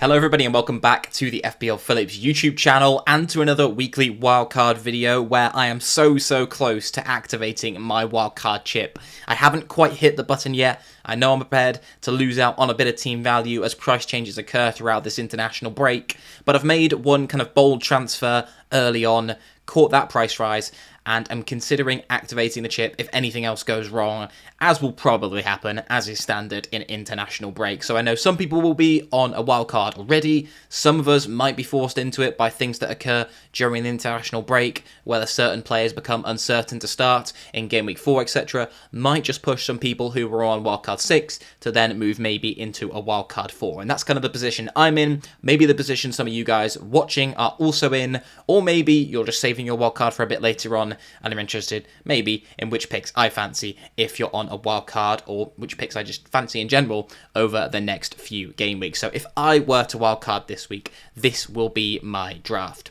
Hello everybody and welcome back to the FPL Phillips YouTube channel and to another weekly wildcard video where I am so close to activating my wildcard chip. I haven't quite hit the button yet. I know I'm prepared to lose out on a bit of team value as price changes occur throughout this international break, but I've made one kind of bold transfer early on, caught that price rise, and am considering activating the chip if anything else goes wrong, as will probably happen, as is standard in international break. So I know some people will be on a wildcard already, some of us might be forced into it by things that occur during the international break, whether certain players become uncertain to start in Game Week 4, etc., might just push some people who were on wildcard 6 to then move maybe into a wildcard 4. And that's kind of the position I'm in, maybe the position some of you guys watching are also in, or maybe you're just saving your wildcard for a bit later on and are interested maybe in which picks I fancy if you're on a wild card, or which picks I just fancy in general over the next few game weeks. So if I were to wildcard this week, this will be my draft.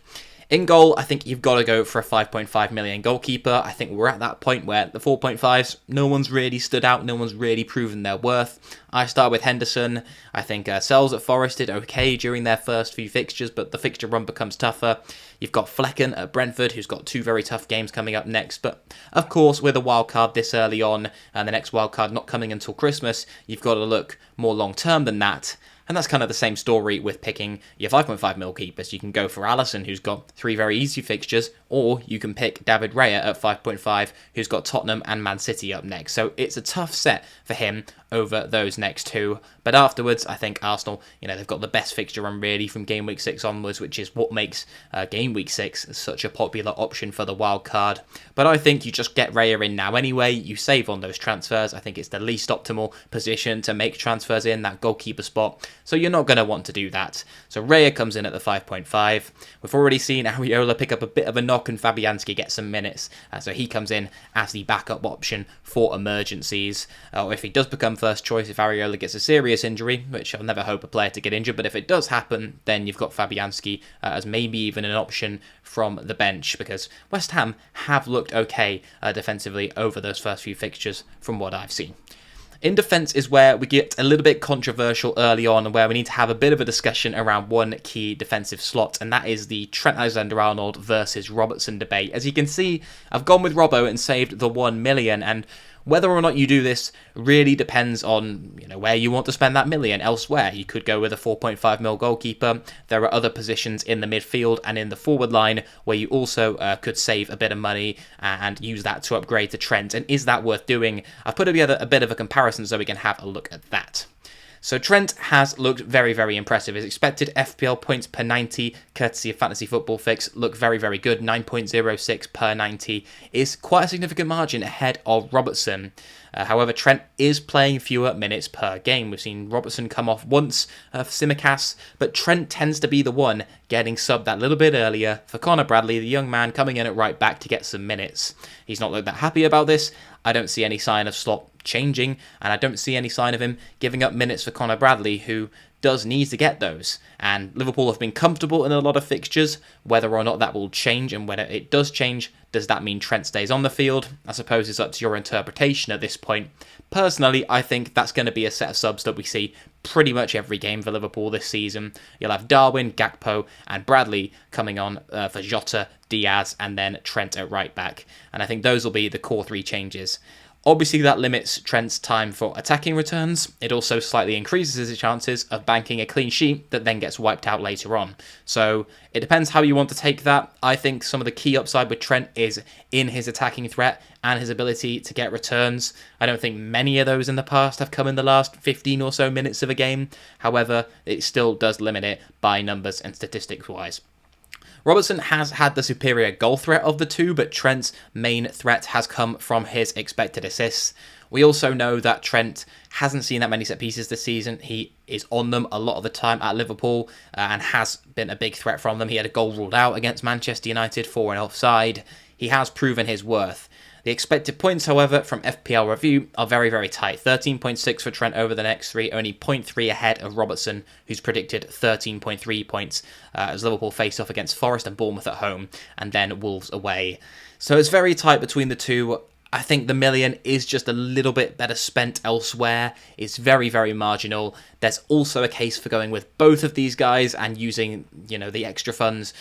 In goal, I think you've got to go for a 5.5 million goalkeeper. I think we're at that point where the 4.5s, no one's really stood out, no one's really proven their worth. I start with Henderson. I think Sells at Forest did okay during their first few fixtures, but the fixture run becomes tougher. You've got Flecken at Brentford, who's got two very tough games coming up next. But of course, with a wild card this early on, and the next wild card not coming until Christmas, you've got to look more long term than that. And that's kind of the same story with picking your 5.5 mil keepers. You can go for Alisson, who's got three very easy fixtures, or you can pick David Raya at 5.5, who's got Tottenham and Man City up next. So it's a tough set for him over those next two. But afterwards, I think Arsenal, they've got the best fixture run really from Game Week 6 onwards, which is what makes Game Week 6 such a popular option for the wild card. But I think you just get Raya in now anyway. You save on those transfers. I think it's the least optimal position to make transfers in, that goalkeeper spot. So you're not going to want to do that. So Raya comes in at the 5.5. We've already seen Areola pick up a bit of a knock and Fabianski get some minutes. So he comes in as the backup option for emergencies. Or if he does become first choice, if Areola gets a serious injury, which I'll never hope a player to get injured, but if it does happen, then you've got Fabianski as maybe even an option from the bench, because West Ham have looked okay defensively over those first few fixtures from what I've seen. In defence is where we get a little bit controversial early on, and where we need to have a bit of a discussion around one key defensive slot, and that is the Trent AlexanderArnold versus Robertson debate. As you can see, I've gone with Robbo and saved the 1 million, and whether or not you do this really depends on where you want to spend that million elsewhere. You could go with a 4.5 mil goalkeeper. There are other positions in the midfield and in the forward line where you also could save a bit of money and use that to upgrade to Trent. And is that worth doing? I've put together a bit of a comparison so we can have a look at that. So Trent has looked very impressive. His expected FPL points per 90, courtesy of Fantasy Football Fix, look very good. 9.06 per 90 is quite a significant margin ahead of Robertson. However, Trent is playing fewer minutes per game. We've seen Robertson come off once for Simicast, but Trent tends to be the one getting subbed that little bit earlier for Connor Bradley, the young man coming in at right back to get some minutes. He's not looked that happy about this. I don't see any sign of slot changing, and I don't see any sign of him giving up minutes for Connor Bradley, who does need to get those. And Liverpool have been comfortable in a lot of fixtures. Whether or not that will change, and when it does change, does that mean Trent stays on the field? I suppose it's up to your interpretation at this point. Personally, I think that's going to be a set of subs that we see pretty much every game for Liverpool this season. You'll have Darwin, Gakpo and Bradley coming on for Jota, Diaz and then Trent at right back. And I think those will be the core three changes. Obviously, that limits Trent's time for attacking returns. It also slightly increases his chances of banking a clean sheet that then gets wiped out later on. So it depends how you want to take that. I think some of the key upside with Trent is in his attacking threat and his ability to get returns. I don't think many of those in the past have come in the last 15 or so minutes of a game. However, it still does limit it by numbers and statistics-wise. Robertson has had the superior goal threat of the two, but Trent's main threat has come from his expected assists. We also know that Trent hasn't seen that many set pieces this season. He is on them a lot of the time at Liverpool and has been a big threat from them. He had a goal ruled out against Manchester United for an offside. He has proven his worth. The expected points, however, from FPL Review are very tight. 13.6 for Trent over the next three, only 0.3 ahead of Robertson, who's predicted 13.3 points as Liverpool face off against Forest and Bournemouth at home, and then Wolves away. So it's very tight between the two. I think the million is just a little bit better spent elsewhere. It's very, very marginal. There's also a case for going with both of these guys and using, the extra funds,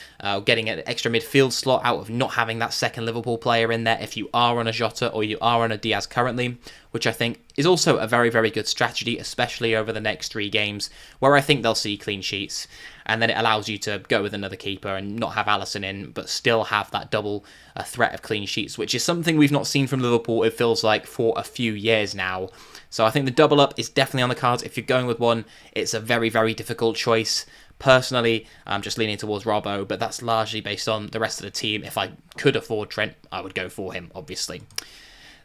getting an extra midfield slot out of not having that second Liverpool player in there if you are on a Jota or you are on a Diaz currently, which I think is also a very, very good strategy, especially over the next 3 games, where I think they'll see clean sheets. And then it allows you to go with another keeper and not have Alisson in, but still have that double threat of clean sheets, which is something we've not seen from Liverpool, it feels like, for a few years now. So I think the double up is definitely on the cards. If you're going with one, it's a very, very difficult choice. Personally, I'm just leaning towards Robbo, but that's largely based on the rest of the team. If I could afford Trent, I would go for him, obviously.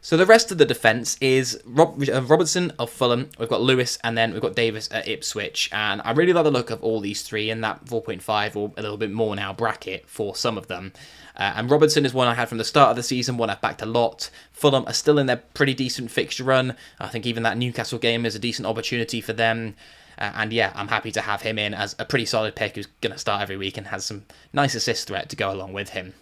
So the rest of the defence is Robertson of Fulham, we've got Lewis, and then we've got Davis at Ipswich. And I really like the look of all these three in that 4.5 or a little bit more now bracket for some of them. And Robertson is one I had from the start of the season, one I've backed a lot. Fulham are still in their pretty decent fixture run. I think even that Newcastle game is a decent opportunity for them. And yeah, I'm happy to have him in as a pretty solid pick who's going to start every week and has some nice assist threat to go along with him.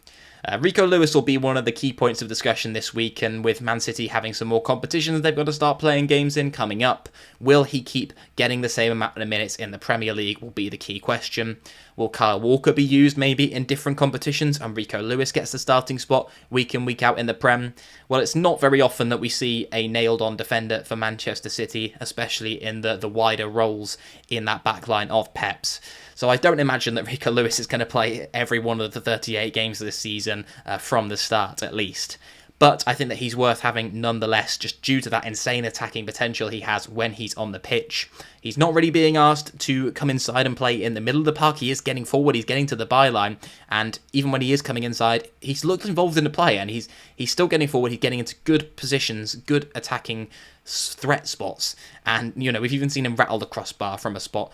Rico Lewis will be one of the key points of discussion this week, and with Man City having some more competitions they've got to start playing games in coming up, will he keep getting the same amount of minutes in the Premier League will be the key question. Will Kyle Walker be used maybe in different competitions and Rico Lewis gets the starting spot week in, week out in the Prem? Well, it's not very often that we see a nailed-on defender for Manchester City, especially in the wider roles in that backline of Pep's. So I don't imagine that Rico Lewis is going to play every one of the 38 games of this season from the start, at least. But I think that he's worth having nonetheless, just due to that insane attacking potential he has when he's on the pitch. He's not really being asked to come inside and play in the middle of the park. He is getting forward, he's getting to the byline, and even when he is coming inside, he's looked involved in the play, and he's still getting forward, he's getting into good positions, good attacking threat spots, and we've even seen him rattle the crossbar from a spot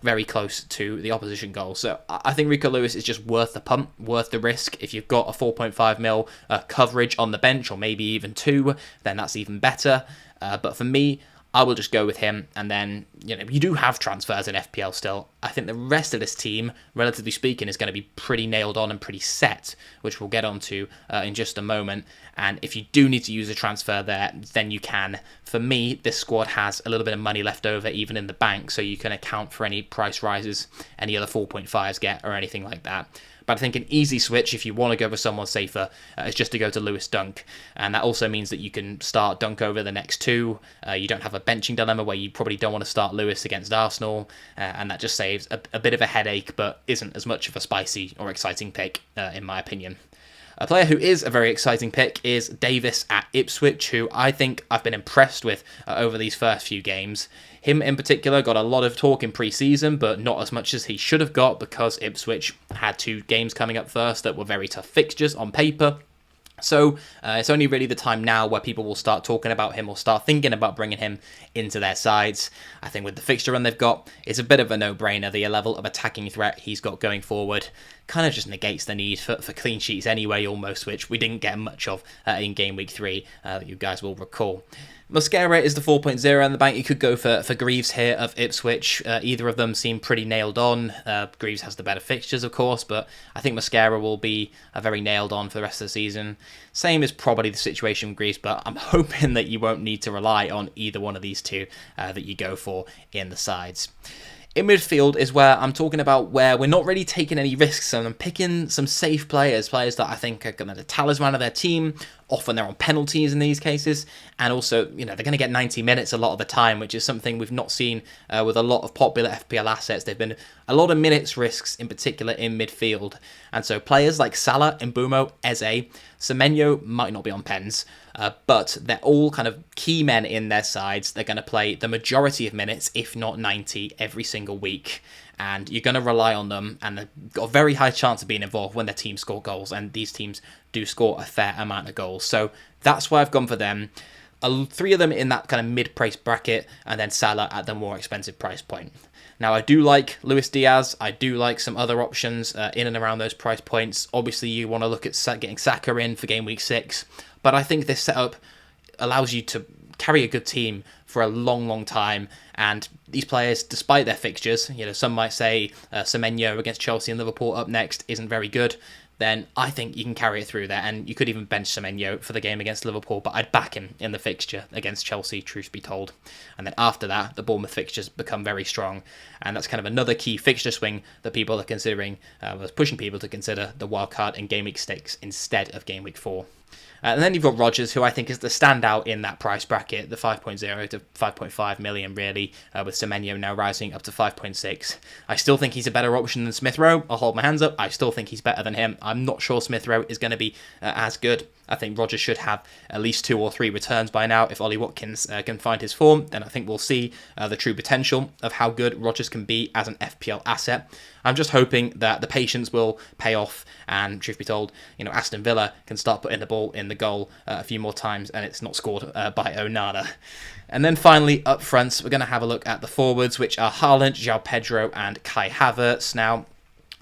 very close to the opposition goal. So I think Rico Lewis is just worth the punt, worth the risk. If you've got a 4.5 mil coverage on the bench, or maybe even 2, then that's even better. But for me, I will just go with him, and then, you do have transfers in FPL still. I think the rest of this team, relatively speaking, is going to be pretty nailed on and pretty set, which we'll get onto in just a moment. And if you do need to use a transfer there, then you can. For me, this squad has a little bit of money left over, even in the bank, so you can account for any price rises any other 4.5s get or anything like that. But I think an easy switch, if you want to go for someone safer, is just to go to Lewis Dunk. And that also means that you can start Dunk over the next 2. You don't have a benching dilemma where you probably don't want to start Lewis against Arsenal. And that just saves a bit of a headache, but isn't as much of a spicy or exciting pick, in my opinion. A player who is a very exciting pick is Davis at Ipswich, who I think I've been impressed with over these first few games. Him in particular got a lot of talk in pre-season, but not as much as he should have got, because Ipswich had 2 games coming up first that were very tough fixtures on paper. So it's only really the time now where people will start talking about him or start thinking about bringing him into their sides. I think with the fixture run they've got, it's a bit of a no-brainer. The level of attacking threat he's got going forward kind of just negates the need for clean sheets anyway, almost, which we didn't get much of in Game Week 3, that you guys will recall. Mosquera is the 4.0 in the bank. You could go for Greaves here of Ipswich. Either of them seem pretty nailed on. Greaves has the better fixtures, of course, but I think Mosquera will be very nailed on for the rest of the season. Same is probably the situation with Greaves, but I'm hoping that you won't need to rely on either one of these two that you go for in the sides. In midfield is where I'm talking about where we're not really taking any risks, and I'm picking some safe players that I think are going to be the talisman of their team. Often they're on penalties in these cases, and also, they're going to get 90 minutes a lot of the time, which is something we've not seen with a lot of popular FPL assets. They've been a lot of minutes risks, in particular in midfield, and so players like Salah, Mbeumo, Eze, Semenyo might not be on pens, but they're all kind of key men in their sides. They're going to play the majority of minutes, if not 90, every single week. And you're going to rely on them, and they've got a very high chance of being involved when their team score goals, and these teams do score a fair amount of goals. So that's why I've gone for them. 3 of them in that kind of mid-price bracket, and then Salah at the more expensive price point. Now, I do like Luis Diaz. I do like some other options in and around those price points. Obviously, you want to look at getting Saka in for Game Week 6, but I think this setup allows you to carry a good team for a long, long time. And these players, despite their fixtures, some might say Semenyo against Chelsea and Liverpool up next isn't very good. then I think you can carry it through there, and you could even bench Semenyo for the game against Liverpool, but I'd back him in the fixture against Chelsea, truth be told. And then after that, the Bournemouth fixtures become very strong, and that's kind of another key fixture swing that people are considering, was pushing people to consider the wildcard and game week stakes instead of game week 4. And then you've got Rodgers, who I think is the standout in that price bracket, the 5.0 to 5.5 million, really, with Semenyo now rising up to 5.6. I still think he's a better option than Smith Rowe. I'll hold my hands up. I still think he's better than him. I'm not sure Smith Rowe is going to be as good. I think Rodgers should have at least 2 or 3 returns by now. If Ollie Watkins can find his form, then I think we'll see the true potential of how good Rodgers can be as an FPL asset. I'm just hoping that the patience will pay off, and truth be told, Aston Villa can start putting the ball in the goal a few more times, and it's not scored by Onana. And then finally, up front, we're going to have a look at the forwards, which are Haaland, João Pedro, and Kai Havertz. Now,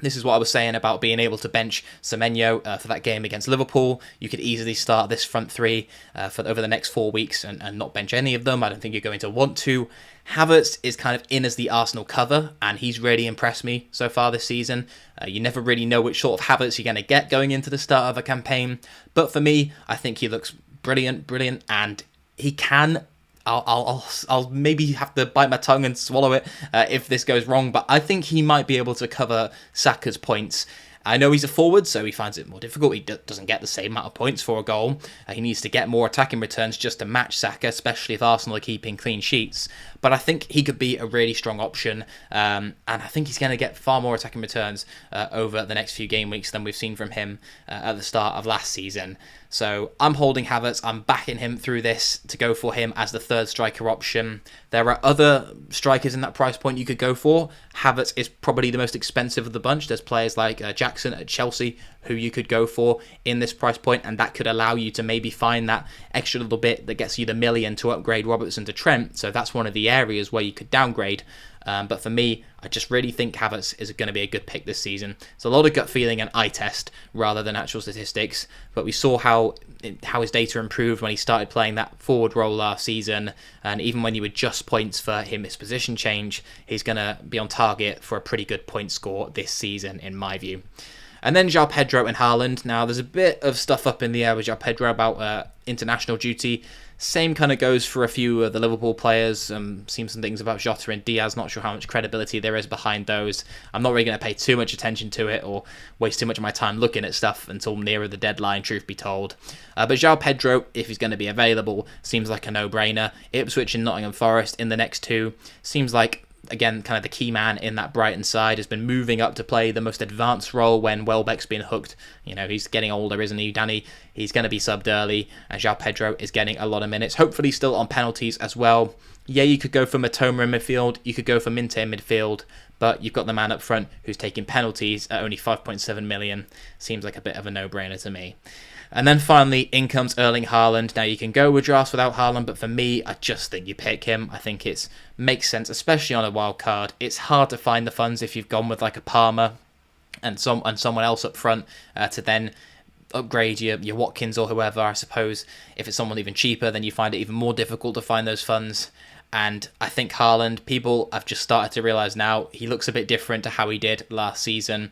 this is what I was saying about being able to bench Semenyo for that game against Liverpool. You could easily start this front three for over the next 4 weeks and not bench any of them. I don't think you're going to want to. Havertz is kind of in as the Arsenal cover, and he's really impressed me so far this season. You never really know which sort of Havertz you're going to get going into the start of a campaign. But for me, I think he looks brilliant, and he can... I'll maybe have to bite my tongue and swallow it if this goes wrong, but I think he might be able to cover Saka's points. I know he's a forward, so he finds it more difficult. He doesn't get the same amount of points for a goal. He needs to get more attacking returns just to match Saka, especially if Arsenal are keeping clean sheets. But I think he could be a really strong option, and I think he's going to get far more attacking returns over the next few game weeks than we've seen from him at the start of last season. So I'm holding Havertz. I'm backing him through this to go for him as the third striker option. There are other strikers in that price point you could go for. Havertz is probably the most expensive of the bunch. There's players like Jackson at Chelsea who you could go for in this price point, and that could allow you to maybe find that extra little bit that gets you the million to upgrade Robertson to Trent. So that's one of the areas where you could downgrade. But for me, I just really think Havertz is going to be a good pick this season. It's a lot of gut feeling and eye test rather than actual statistics. But we saw how his data improved when he started playing that forward role last season. And even when you adjust points for him, his position change, he's going to be on target for a pretty good point score this season, in my view. And then João Pedro and Haaland. Now, there's a bit of stuff up in the air with João Pedro about international duty. Same kind of goes for a few of the Liverpool players. Seen some things about Jota and Diaz. Not sure how much credibility there is behind those. I'm not really going to pay too much attention to it or waste too much of my time looking at stuff until nearer the deadline, truth be told. But João Pedro, if he's going to be available, seems like a no-brainer. Ipswich and Nottingham Forest in the next 2. Seems like, again, kind of the key man in that Brighton side, has been moving up to play the most advanced role when Welbeck's been hooked. He's getting older, isn't he, Danny? He's going to be subbed early, and João Pedro is getting a lot of minutes, hopefully still on penalties as well. Yeah, you could go for Matoma in midfield, you could go for Minte in midfield, but you've got the man up front who's taking penalties at only 5.7 million. Seems like a bit of a no-brainer to me. And then finally, in comes Erling Haaland. Now, you can go with drafts without Haaland, but for me, I just think you pick him. I think it makes sense, especially on a wild card. It's hard to find the funds if you've gone with like a Palmer and someone else up front to then upgrade your Watkins or whoever. I suppose if it's someone even cheaper, then you find it even more difficult to find those funds. And I think Haaland, people have just started to realise now, he looks a bit different to how he did last season.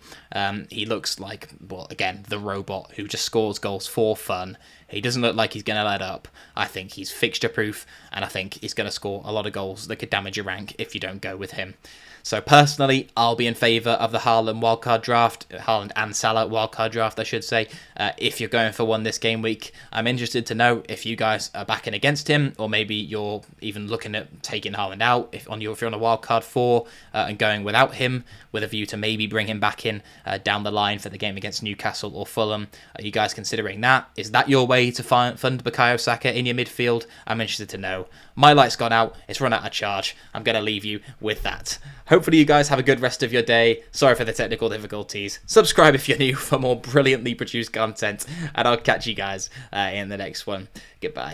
He looks like, well, again, the robot who just scores goals for fun. He doesn't look like he's going to let up. I think he's fixture-proof, and I think he's going to score a lot of goals that could damage your rank if you don't go with him. So personally, I'll be in favour of the Haaland wildcard draft, Haaland and Salah wildcard draft, I should say. If you're going for one this game week, I'm interested to know if you guys are backing against him, or maybe you're even looking at taking Haaland out if you're on a wildcard 4 and going without him, with a view to maybe bring him back in down the line for the game against Newcastle or Fulham. Are you guys considering that? Is that your way to fund Bukayo Saka in your midfield? I'm interested to know. My light's gone out. It's run out of charge. I'm going to leave you with that. Hopefully you guys have a good rest of your day. Sorry for the technical difficulties. Subscribe if you're new for more brilliantly produced content, and I'll catch you guys in the next one. Goodbye.